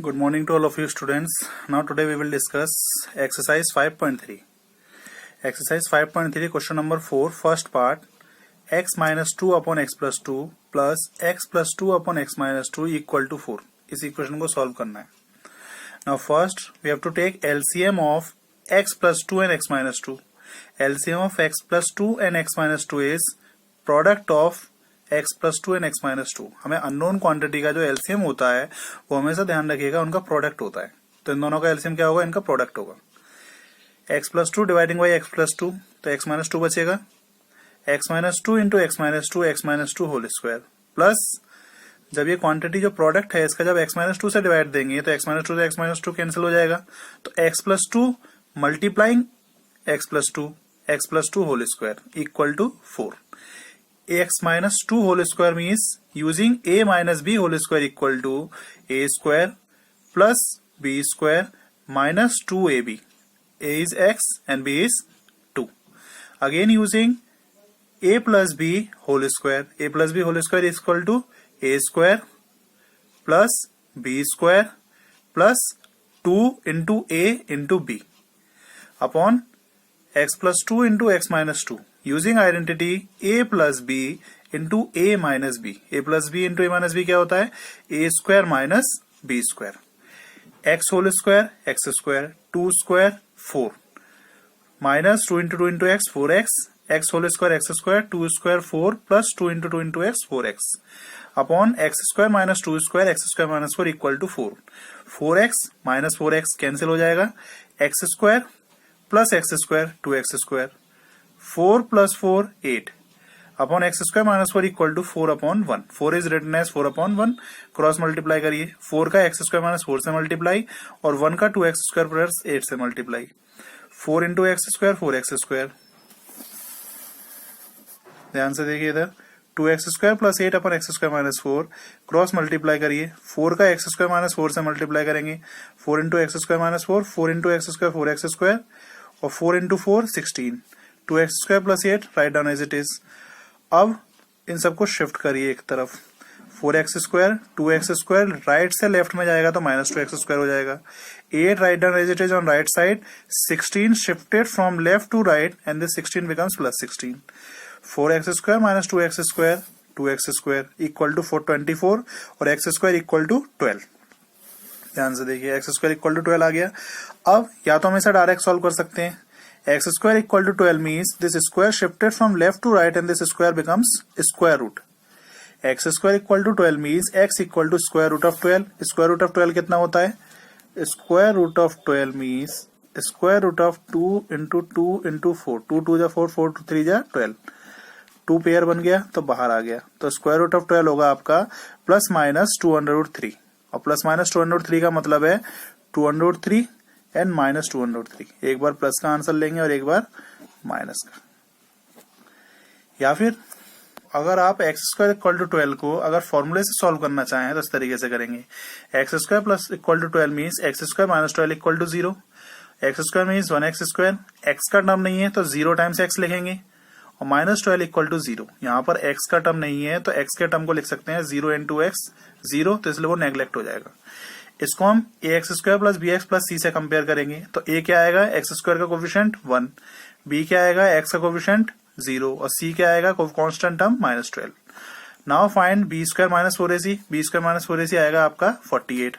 Good morning to all of you students. Now today we will discuss exercise 5.3. Exercise 5.3 question number 4 first part x minus 2 upon x plus 2 plus x plus 2 upon x minus 2 equal to 4. इस equation को solve करना है. Now first we have to take LCM of x plus 2 and x minus 2. LCM of x plus 2 and x minus 2 is product of x plus 2 and x minus 2. हमें unknown quantity का जो LCM होता है वो हमेशा ध्यान रखिएगा उनका प्रोडक्ट होता है. तो इन दोनों का एलसीएम क्या होगा, इनका प्रोडक्ट होगा. x plus 2 dividing by x plus 2, तो x माइनस 2 बचेगा. x minus 2 into x minus 2, x minus 2 whole square plus जब ये क्वांटिटी जो प्रोडक्ट है इसका जब x माइनस 2 से डिवाइड देंगे तो x माइनस 2 से x माइनस 2 कैंसिल हो जाएगा. तो x plus 2 multiplying x plus 2 whole square equal to 4. x minus 2 whole square means using a minus b whole square equal to a square plus b square minus 2ab. a is x and b is 2. Again using a plus b whole square. a plus b whole square is equal to a square plus b square plus 2 into a into b upon x plus 2 into x minus 2. Using identity a plus b into a minus b. a plus b into a minus b क्या होता है, a square minus b square. x whole square x square 2 square 4 minus 2 into x 4x. x whole square x square 2 square 4 plus 2 into x 4x upon x square minus 2 square x square minus 4 equal to 4. 4x minus 4x cancel हो जाएगा. x square plus x square 2x square 4 plus 4 8 upon x square minus 4 equal to 4 upon 1. 4 is written as 4 upon 1. Cross multiply करिए. 4 का x square minus 4 से multiply और 1 का 2x square plus 8 से multiply. 4 into x square 4x square. ध्यान से देखिए इधर 2x स्क्वायर प्लस 8 अपन x square minus 4 cross multiply करिए. 4 का x स्क्वायर माइनस 4 से मल्टीप्लाई करेंगे. 4 into x square minus 4 4 into x square 4x square और 4 into 4 16. 2x square plus 8 right down as it is. अब इन सबको शिफ्ट करिए एक तरफ. 4x square 2x square right से लेफ्ट में जाएगा तो माइनस 2x स्क्वायर हो जाएगा. 8 right down as it is on right side. 16 shifted from left to right and this 16 becomes plus 16. 4x square minus 2x square 2x square equal to 424 और x square equal to 12. ध्यान से देखिए x square equal to 12 आ गया. अब या तो हम इसे डायरेक्ट सॉल्व कर सकते हैं. x square equal to 12 means this square shifted from left to right and this square becomes square root. x square equal to 12 means x equal to square root of 12. Square root of 12 कितना होता है? Square root of 12 means square root of 2 into 2 into 4. 2 2 जा 4 4 3 जा 12. 2 pair बन गया तो बाहर आ गया. तो स्क्वायर रूट ऑफ 12 होगा आपका प्लस माइनस 2√3 और प्लस माइनस 2√3 का मतलब है 2√3 एंड माइनस 2√3. एक बार प्लस का आंसर लेंगे और एक बार माइनस का. या फिर अगर आप एक्स स्क्वायर इक्वल टू 12 को अगर फॉर्मूले से सॉल्व करना चाहें तो इस तरीके से करेंगे. X square plus equal to 12 means x square minus 12 equal to 0. X square means 1x square. X का टर्म नहीं है तो 0 टाइम्स एक्स लिखेंगे और माइनस 12 इक्वल टू 0. यहाँ पर एक्स का टर्म नहीं है तो एक्स के टर्म को लिख सकते हैं 0 इंटू एक्स 0, तो इसलिए वो नेग्लेक्ट हो जाएगा. इसको हम a x square plus b x plus c से कंपेयर करेंगे. तो ए क्या आएगा, एक्स स्क्वायर का कोफिशिएंट 1, बी क्या आएगा, एक्स का कोफिशिएंट 0 और सी क्या आएगा, constant term minus 12. Now find B square minus 4ac. B square minus 4ac आएगा आपका 48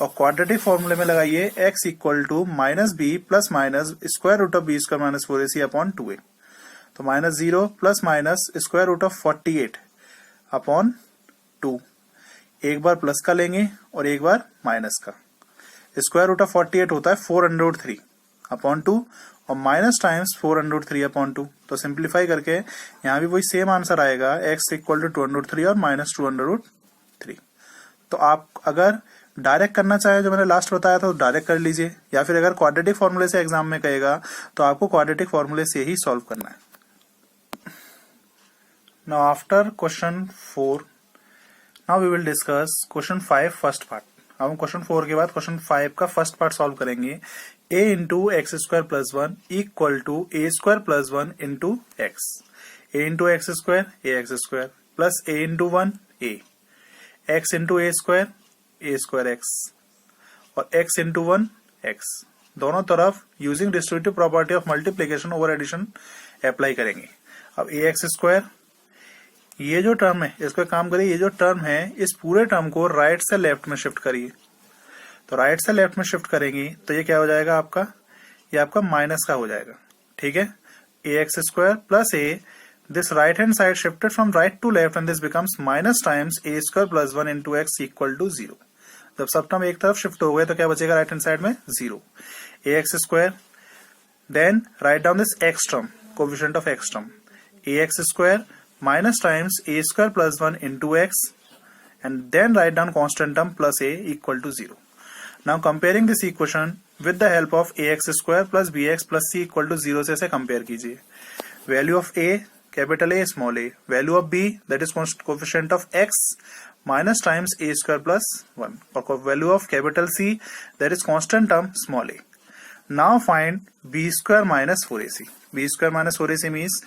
और क्वाड्रेटिक फॉर्मूले में लगाइए x equal to minus b plus minus square root of b square minus 4ac upon 2a. तो minus 0 plus minus square root of 48 upon 2. एक बार plus का लेंगे और एक बार माइनस का. स्क्वायर रूट ऑफ 48 होता है 403 अपॉन 2 और माइनस टाइम्स 403 अपॉन 2. तो सिंप्लीफाई करके यहाँ भी वही सेम आंसर आएगा x इक्वल टू 203 और माइनस 203. तो आप अगर डायरेक्ट करना चाहे जो मैंने लास्ट बताया था तो डायरेक्ट कर लीजिए, या फिर अगर क्वाड्रेटिक फॉर्मूले से एग्जाम में कहेगा तो आपको क्वाड्रेटिक फॉर्मूले से ही सॉल्व करना है. Now after question 4 Now we will discuss question 5 first part. अब हम क्वेश्चन 4 के बाद क्वेश्चन 5 का फर्स्ट पार्ट सॉल्व करेंगे. a into x square plus 1 equal to a square plus 1 into x. a into x square a x square plus a into 1 a. x into a square x और x into 1 x, दोनों तरफ using distributive property of multiplication over addition apply करेंगे। अब ax square, ये जो term है इसको काम करिए, ये जो टर्म है इस पूरे टर्म को राइट से लेफ्ट में शिफ्ट करिए। तो राइट से लेफ्ट में शिफ्ट करेंगे तो ये क्या हो जाएगा आपका, ये आपका माइनस का हो जाएगा। ठीक है, ax square plus a, this right hand side shifted from right to left and this becomes minus times a square plus 1 into x equal to 0। जब सब टर्म एक तरफ शिफ्ट हो गए तो क्या बचेगा राइट हैंड साइड में 0। ax square, then right down this x term, coefficient of x term, ax square minus times a square plus 1 into x, and then write down constant term plus a equal to 0. Now comparing this equation with the help of ax square plus bx plus c equal to 0 से compare कीजिए। Value of a capital A small a, value of b that is coefficient of x minus times a square plus 1, और value of capital C that is constant term small a. Now find b square minus 4ac. b square minus 4ac means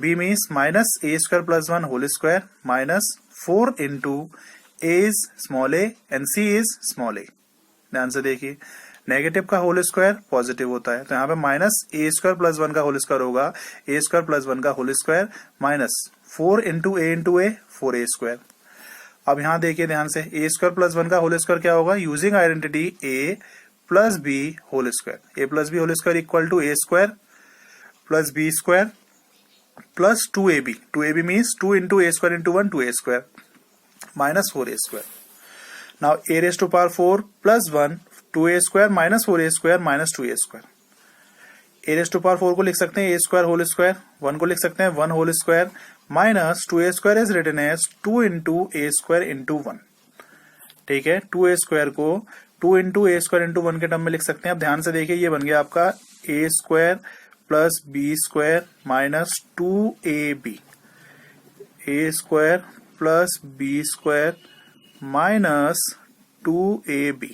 b means minus a square plus 1 whole square minus 4 into a is small a and c is small a। ध्यान से देखिए, negative का whole square positive होता है, तो यहाँ पे minus ए square plus 1 का होल स्क्वायर होगा ए स्क्वायर प्लस 1 का होल स्क्वायर माइनस 4 इंटू ए 4 ए स्क्वायर। अब यहाँ देखिए ध्यान से, ए स्क्वायर प्लस 1 का होल स्क्वायर क्या होगा, using identity a plus b whole square, a plus b whole square equal to a square plus b square plus 2ab, 2ab means 2 into a square into 1 2a square minus 4a square. Now a raised to power 4 plus 1 2a square minus 4a square minus 2a square. a raised to power 4 को लिख सकते हैं a square whole square, 1 को लिख सकते हैं 1 whole square minus 2a square is written as 2 into a square into 1। ठीक है, 2a square को 2 into a square into 1 के टर्म में लिख सकते हैं। अब ध्यान से देखिए, ये बन गया आपका a square plus b square minus 2ab, a square plus b square minus 2ab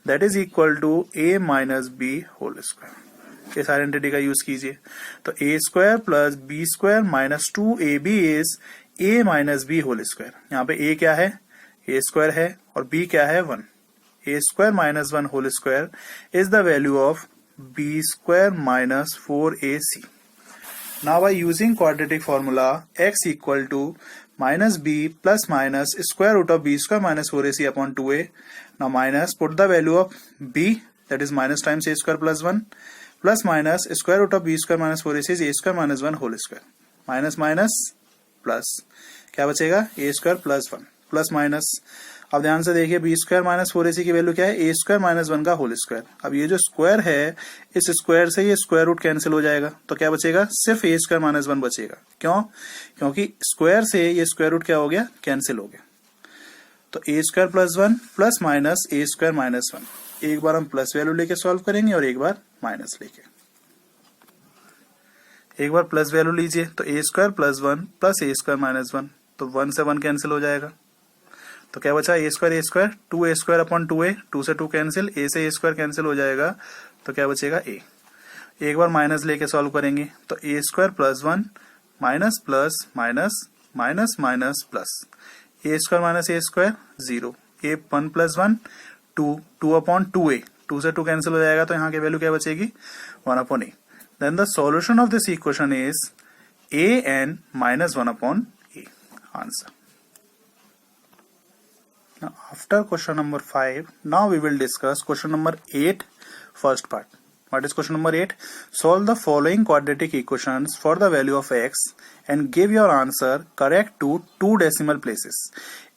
that is equal to a minus b whole square. इस आइडेंटिटी का यूज कीजिए, तो a square plus b square minus 2ab is a minus b whole square. यहाँ पे a क्या है, a square है, और b क्या है 1। a square minus 1 whole square is the value of b square minus 4ac. Now by using quadratic formula x equal to minus b plus minus square root of b square minus 4ac upon 2a. Now minus, put the value of b that is minus times a square plus 1 plus minus square root of b square minus 4ac is a square minus 1 whole square. Minus minus plus क्या बचेगा, a square plus 1 plus minus. अब ध्यान से देखिए, B square minus 4ac की value क्या है, ए square minus 1 का होल स्क्वायर। अब ये जो स्क्वायर है, इस स्क्वायर से ये स्क्वायर रूट कैंसिल हो जाएगा, तो क्या बचेगा, सिर्फ ए स्क्वायर माइनस 1 बचेगा। क्यों, क्योंकि स्क्वायर से ये स्क्वायर रूट क्या हो गया, कैंसिल हो गया। तो ए स्क्वायर प्लस 1 प्लस माइनस ए स्क्वायर माइनस 1, एक बार हम प्लस वैल्यू लेके सॉल्व करेंगे और एक बार माइनस लेके। एक बार प्लस वैल्यू लीजिए, तो ए स्क्वायर प्लस 1 प्लस ए स्क्वायर माइनस 1, तो 1 से 1 कैंसिल हो जाएगा, तो क्या बचा, ए square 2a square upon 2a, 2 से 2 कैंसिल, a से a स्क्वायर कैंसिल हो जाएगा, तो क्या बचेगा a। एक बार माइनस लेके सॉल्व करेंगे, तो a square plus 1 minus plus minus minus minus plus, a square minus a square 0, a 1 plus 1 2, 2 upon 2a, 2 से 2 कैंसिल हो जाएगा, तो यहाँ की वैल्यू क्या बचेगी, 1 upon a। Then the solution of this equation is an minus 1 upon a. Answer. Now after question number 5, now we will discuss question number 8, first part. What is question number 8? Solve the following quadratic equations for the value of x and give your answer correct to 2 decimal places.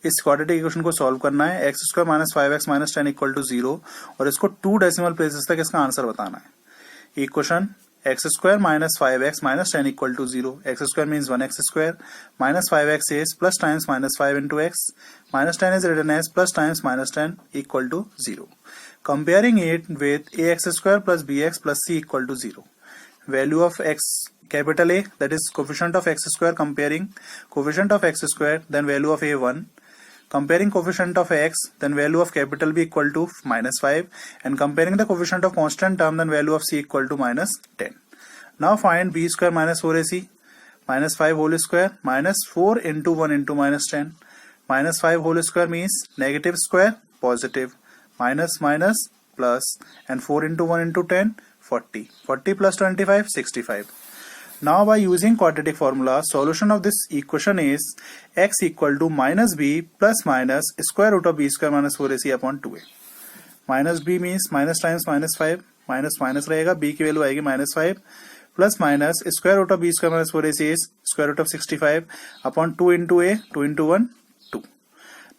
इस quadratic equation को solve करना है, x square minus 5x minus 10 equal to 0, और इसको 2 decimal places तक इसका answer बताना है। Equation x square minus 5x minus 10 equal to 0, x square means 1x square minus 5x is plus times minus 5 into x minus 10 is written as plus times minus 10 equal to 0. Comparing it with ax square plus bx plus c equal to 0. Value of x capital A, that is coefficient of x square, comparing coefficient of x square, then value of a 1. Comparing coefficient of x, then value of capital B equal to minus 5, and comparing the coefficient of constant term, then value of c equal to minus 10. Now find b square minus 4ac minus 5 whole square minus 4 into 1 into minus 10. Minus 5 whole square means negative square positive, minus minus plus, and 4 into 1 into 10, 40. 40 plus 25, 65. Now by using quadratic formula, solution of this equation is x equal to minus b plus minus square root of b square minus 4ac upon 2a. Minus b means minus times minus 5, minus minus रहेगा, b की value आएगी minus 5, plus minus square root of b square minus 4ac is square root of 65 upon 2 into a, 2 into 1, 2.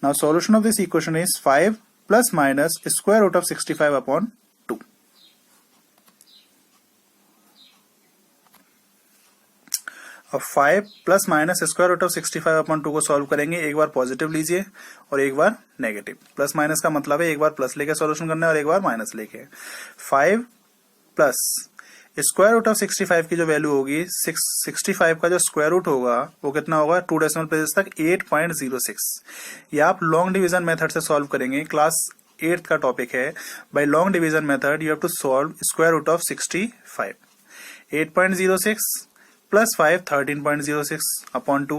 Now solution of this equation is 5 plus minus square root of 65 upon 2. अब 5 plus minus square root of 65 upon 2 को solve करेंगे. एक बार positive लीजिए और एक बार negative. Plus minus का मतलब है एक बार प्लस लेके सॉल्यूशन करना है और एक बार माइनस लेके. 5 प्लस स्क्वायर रूट ऑफ 65 की जो वैल्यू होगी, 65 का जो स्क्वायर रूट होगा वो कितना होगा 2 डेसिमल प्लेसेस तक 8.06. ये आप लॉन्ग डिवीजन मेथड से सॉल्व करेंगे. क्लास 8th का टॉपिक है. By long division method you have to solve square root of 65. 8.06 plus 5, 13.06 upon 2,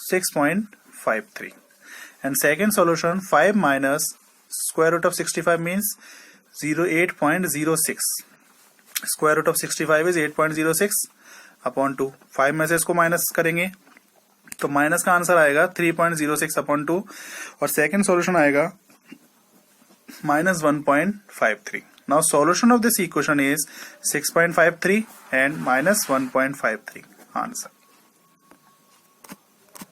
6.53. And second solution, 5 minus square root of 65 means 8.06. Square root of 65 is 8.06 upon 2. 5 में से इसको minus करेंगे तो minus का answer आएगा 3.06 upon 2 और second solution आएगा minus 1.53. Now solution of this equation is 6.53 and minus 1.53 answer.